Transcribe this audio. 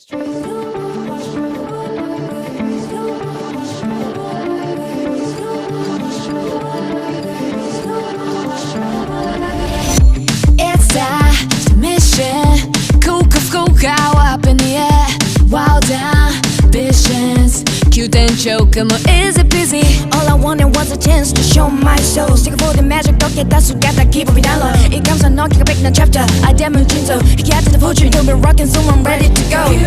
It's a mission, cool up in the air. Wild ambitions, cute and joke, is it busy? All I wanted was a chance to show my soul. Stick for the magic, don't get that suit, got that keep it down low. It comes on knocking a big chapter, I damage into. He got to the poetry, you'll be rocking, so I'm ready to go.